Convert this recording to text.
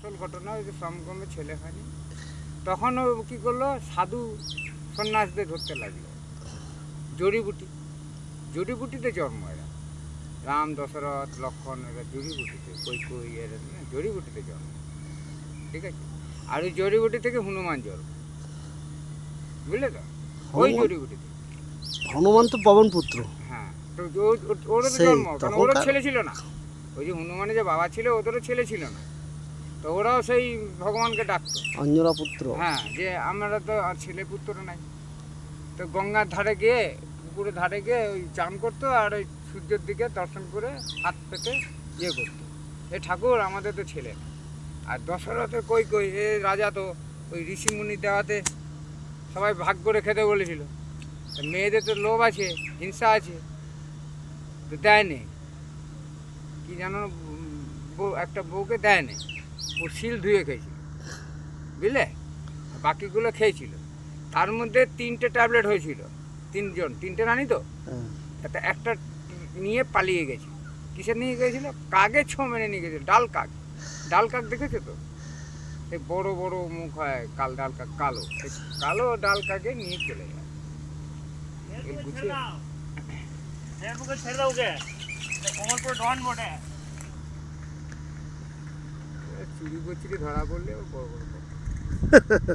আসল ঘটনা ওই যে সমগমে ছেলে হয়নি, তখন ও কী করলো, সাধু সন্ন্যাসদের ধরতে লাগলো। জড়িবুটি, জড়িবুটিতে জন্ম এরা, রাম দশরথ লক্ষ্মণ এরা জড়িবুটিতে, কৈকেয়ী এরা জড়িবুটিতে জন্ম, ঠিক আছে। আর ওই জড়িবুটি থেকে হনুমান জন্ম, বুঝলে তো, ওই জড়িবুটিতে। হনুমান তো পবন পুত্র। হ্যাঁ, তো ওরও তো সেই জন্ম, কারণ ওরও তখনকার- ছেলে ছিল না। ওই যে হনুমানের যে বাবা ছিল, ওদেরও ছেলে ছিল না, তো ওরাও সেই ভগবানকে ডাকতো। অঞ্জনা পুত্র। হ্যাঁ, যে আমরা তো আর ছেলে পুত্র নাই, তো গঙ্গার ধারে গিয়ে, পুকুরের ধারে গিয়ে ওই চান করতো, আর ওই সূর্যের দিকে দর্শন করে হাত পেতে ইয়ে করতো, এ ঠাকুর আমাদের তো ছেলে না। আর দশরথের কই এ রাজা তো ওই ঋষিমুনি দেওয়াতে সবাই ভাগ করে খেতে বলেছিল, তা মেয়েদের তো লোভ আছে, হিংসা আছে, তো দেয়নি। কি জানো, একটা বউকে দেয়নি, ও শিল ধুয়ে খেয়েছিল, বুঝলে, বাকিগুলো খেয়েছিল। তার মধ্যে 3টে ট্যাবলেট হয়েছিল, তিনটে রানি তো, হ্যাঁ। তাতে একটা নিয়ে পালিয়ে গেছে। কিসে নিয়ে গেছিল? কাকে ছো মেরে নিয়ে গেছিল, ডাল কাক। ডাল কাক দেখেছো তো, এই বড় বড় মুখ হয়, ডাল কাক কালো, এই কালো ডাল কাকে নিয়ে চলে যায়। এই গুছিয়ে চুরি করছিলি, ধরা পড়লে ও বড় বড় কথা।